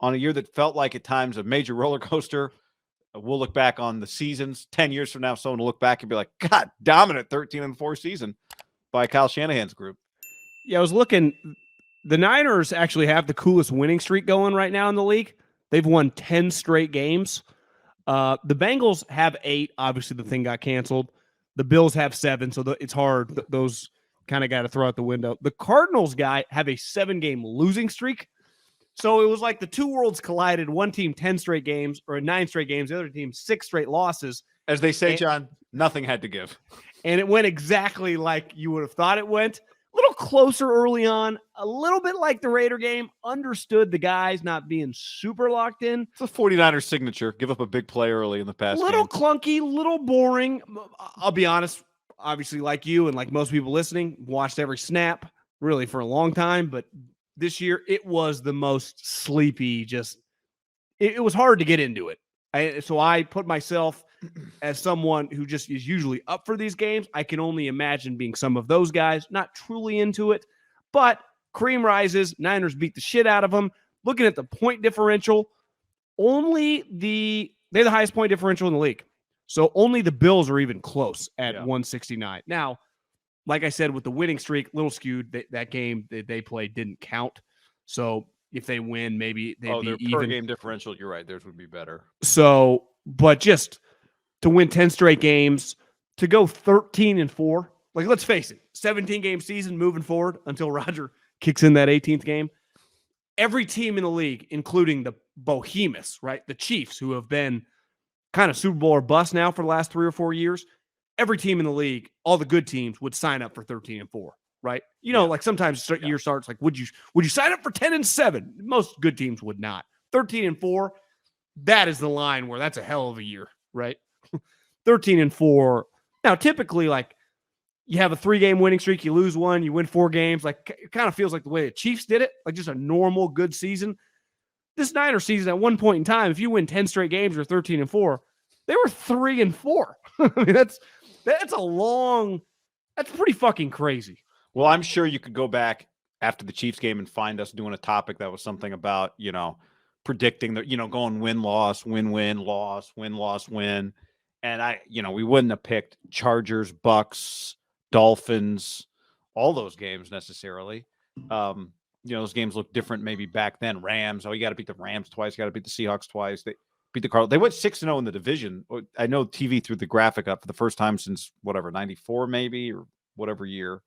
on a year that felt like at times a major roller coaster. We'll look back on the seasons 10 years from now. Someone will look back and be like, God, dominant 13-4 season by Kyle Shanahan's group. Yeah, I was looking. The Niners actually have the coolest winning streak going right now in the league. They've won 10 straight games. The Bengals have 8. Obviously, the thing got canceled. The Bills have 7, so it's hard. Those kind of got to throw out the window. The Cardinals have a 7-game losing streak. So it was like the two worlds collided. One team 10 straight games or 9 straight games. The other team 6 straight losses. As they say, John, nothing had to give. And it went exactly like you would have thought it went. A little closer early on. A little bit like the Raider game. Understood the guys not being super locked in. It's a 49ers signature. Give up a big play early in the past. Little clunky, little boring. I'll be honest. Obviously, like you and like most people listening, watched every snap really for a long time. But this year, it was the most sleepy. It was hard to get into it. So I put myself as someone who just is usually up for these games. I can only imagine being some of those guys, not truly into it. But cream rises. Niners beat the shit out of them. Looking at the point differential, they're the highest point differential in the league. So only the Bills are even close at 169. Now, like I said, with the winning streak, little skewed. That game that they played didn't count. So if they win, maybe they'd be even. Per game differential, you're right. Theirs would be better. So, but just to win 10 straight games, to go 13-4, like let's face it, 17-game season moving forward until Roger kicks in that 18th game. Every team in the league, including the behemoths, right? The Chiefs, who have been kind of Super Bowl or bust now for the last 3 or 4 years. Every team in the league, all the good teams would sign up for 13-4, right? Like sometimes year starts like, would you sign up for 10-7? Most good teams would not. 13-4, that is the line where that's a hell of a year, right? 13-4. Now, typically, like you have a 3-game winning streak, you lose 1, you win 4 games. Like it kind of feels like the way the Chiefs did it, like just a normal good season. This Niners season, at one point in time, if you win 10 straight games or 13-4, they were 3-4. I mean, that's pretty fucking crazy. Well, I'm sure you could go back after the Chiefs game and find us doing a topic that was something about, predicting that, going win-loss, win-win, loss, win-loss, win. And we wouldn't have picked Chargers, Bucks, Dolphins, all those games necessarily. Those games look different maybe back then. Rams, you got to beat the Rams twice. You got to beat the Seahawks twice. They beat the Cardinals. They went 6-0 in the division. I know TV threw the graphic up for the first time since 94 maybe or whatever year.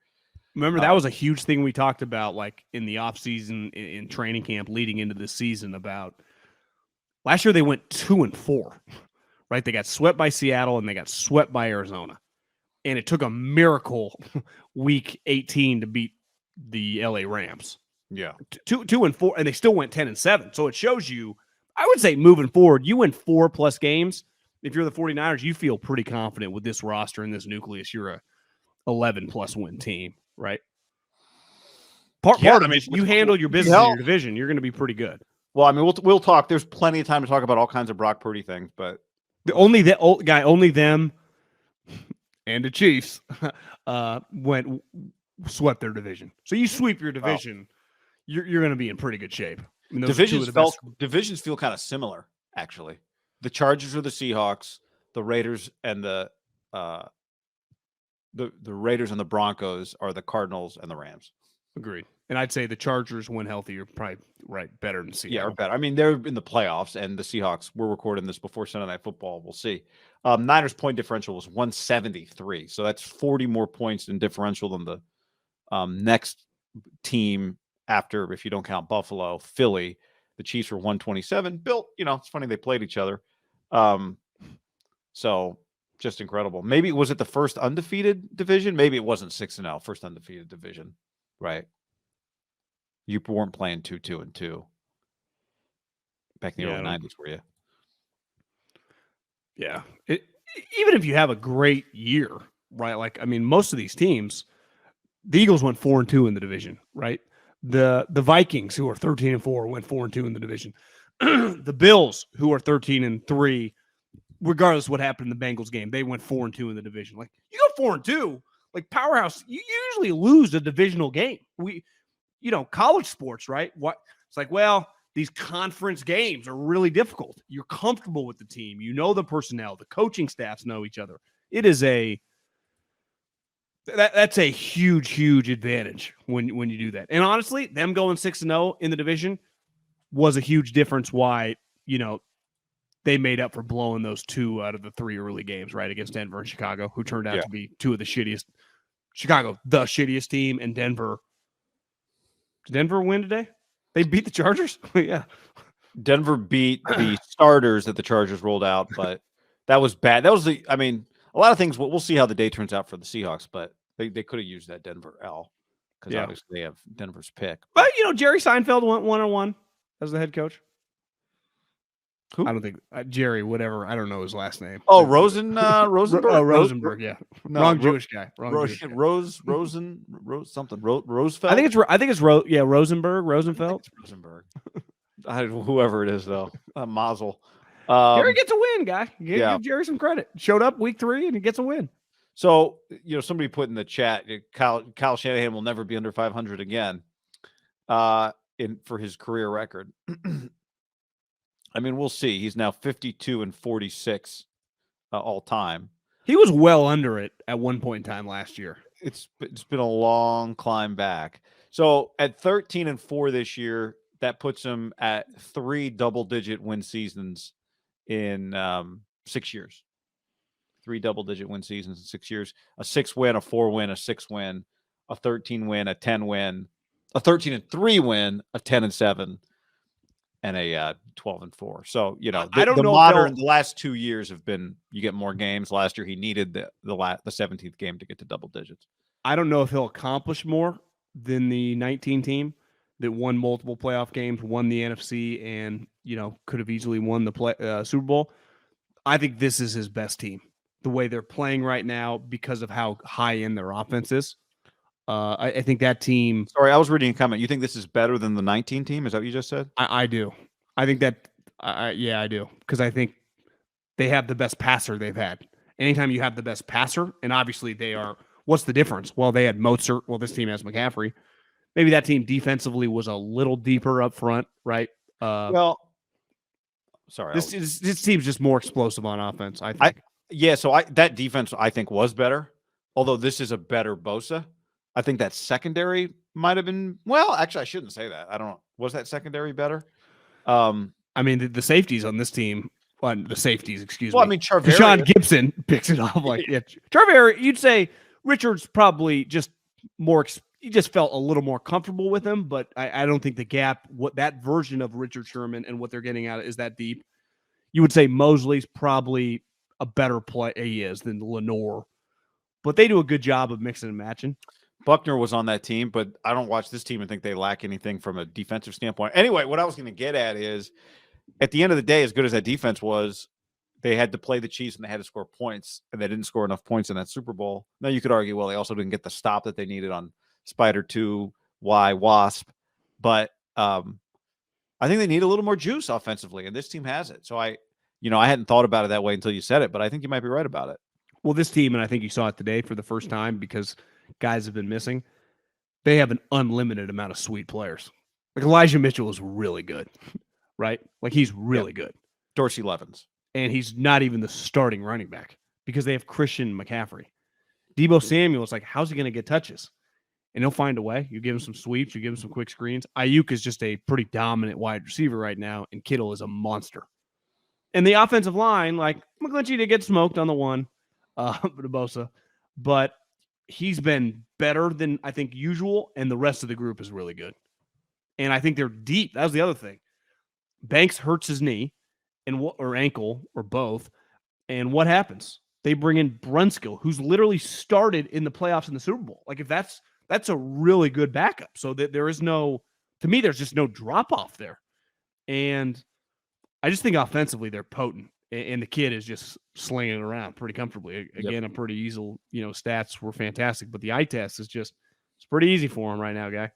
Remember, that was a huge thing we talked about like in the offseason, in training camp leading into this season about last year they went 2-4, right? They got swept by Seattle and they got swept by Arizona. And it took a miracle week 18 to beat the LA Rams. Yeah. 2-4, and they still went 10-7. So it shows you, I would say moving forward, you win 4+ games. If you're the 49ers, you feel pretty confident with this roster and this nucleus. You're a 11+ win team, right? Part of it, you handle your business in your division, you're going to be pretty good. Well, I mean, we'll talk. There's plenty of time to talk about all kinds of Brock Purdy things, but only them and the Chiefs swept their division. So you sweep your division, you're going to be in pretty good shape. I mean, divisions feel kind of similar, actually. The Chargers are the Seahawks, the Raiders and the Raiders and the Broncos are the Cardinals and the Rams. Agreed. And I'd say the Chargers, when healthy, are probably better than Seattle. Yeah, or better. I mean, they're in the playoffs, and the Seahawks, we're recording this before Sunday Night Football. We'll see. Niners point differential was 173. So that's 40 more points in differential than the next team after, if you don't count Buffalo, Philly. The Chiefs were 127. Bill, it's funny they played each other. So just incredible. Maybe was it the first undefeated division? Maybe it wasn't 6-0, first undefeated division, right? You weren't playing 2-2-2 back in the early 90s, were you? Yeah. Even if you have a great year, right? Like, I mean, most of these teams, the Eagles went 4-2 in the division, right? The Vikings, who are 13-4, went 4-2 in the division. The Bills, who are 13-3, regardless of what happened in the Bengals game, they went 4-2 in the division. Like, you go 4-2, like powerhouse, you usually lose a divisional game. College sports, right? It's like, well, these conference games are really difficult. You're comfortable with the team. You know the personnel. The coaching staffs know each other. It is that's a huge advantage when you do that. And honestly, them going 6-0 in the division was a huge difference why, they made up for blowing those 2 out of the 3 early games, right, against Denver and Chicago, who turned out to be 2 of the shittiest. Chicago, the shittiest team, and Denver. Did Denver win today? They beat the Chargers? Yeah. Denver beat the starters that the Chargers rolled out, but that was bad. That was a lot of things. We'll see how the day turns out for the Seahawks, but they could have used that Denver L because obviously they have Denver's pick. But, Jerry Seinfeld went 1-on-1 as the head coach. Who? I don't think Jerry, whatever. I don't know his last name. Oh, Rosenberg. Rosenberg. Yeah, no, wrong Jewish guy. Jewish guy. Roosevelt. I think it's Rosenberg. Rosenfeld. Rosenberg. Whoever it is, though. Mazel. Jerry gets a win, guy. Give Jerry some credit. Showed up week 3 and he gets a win. So somebody put in the chat, Kyle Shanahan will never be under 500 again, for his career record. I mean, we'll see. He's now 52-46 all time. He was well under it at one point in time last year. It's been a long climb back. So at 13-4 this year, that puts him at 3 double-digit win seasons in 6 years. 3 double-digit win seasons in 6 years. A 6-win, a 4-win, a 6-win, a 13-win, a 10-win, a 13-3 win, a 10-7. And a 12-4. So, I don't know the last 2 years have been, you get more games. Last year, he needed the 17th game to get to double digits. I don't know if he'll accomplish more than the 19 team that won multiple playoff games, won the NFC, and, could have easily won the Super Bowl. I think this is his best team, the way they're playing right now because of how high in their offense is. I think that team. Sorry, I was reading a comment. You think this is better than the 19 team? Is that what you just said? I do. I think that. Yeah, I do, because I think they have the best passer they've had. Anytime you have the best passer, and obviously they are. What's the difference? Well, they had Mozart. Well, this team has McCaffrey. Maybe that team defensively was a little deeper up front, right? Sorry. This team's just more explosive on offense, I think. That defense I think was better. Although this is a better Bosa. I think that secondary might have been. Well, actually, I shouldn't say that. I don't know. Was that secondary better? I mean, the safeties on this team. The safeties, excuse me. Well, I mean, Charvarius. Sean Gibson picks it off Charvarius. You'd say Richards probably just more. He just felt a little more comfortable with him, but I don't think the gap, what that version of Richard Sherman and what they're getting out of is that deep. You would say Mosley's probably a better play than Lenore, but they do a good job of mixing and matching. Buckner was on that team, but I don't watch this team and think they lack anything from a defensive standpoint. Anyway, what I was going to get at is, at the end of the day, as good as that defense was, they had to play the Chiefs and they had to score points, and they didn't score enough points in that Super Bowl. Now, you could argue, well, they also didn't get the stop that they needed on Spider 2, Y, Wasp, but I think they need a little more juice offensively, and this team has it. So I hadn't thought about it that way until you said it, but I think you might be right about it. Well, this team, and I think you saw it today for the first time because guys have been missing, they have an unlimited amount of sweet players. Like Elijah Mitchell is really good, right? Like he's really good. Dorsey Levens. And he's not even the starting running back because they have Christian McCaffrey. Deebo Samuel is like, how's he going to get touches? And he'll find a way. You give him some sweeps, you give him some quick screens. Ayuk is just a pretty dominant wide receiver right now, and Kittle is a monster. And the offensive line, like McGlinchey did get smoked on the one, Bosa, but he's been better than I think usual, and the rest of the group is really good. And I think they're deep. That was the other thing. Banks hurts his knee or ankle or both, and what happens? They bring in Brunskill, who's literally started in the playoffs in the Super Bowl. Like if that's a really good backup. So that there is no, to me, there's just no drop off there. And I just think offensively they're potent, and the kid is just slinging it around pretty comfortably. Again, a pretty easy, stats were fantastic, but the eye test is it's pretty easy for him right now, guy.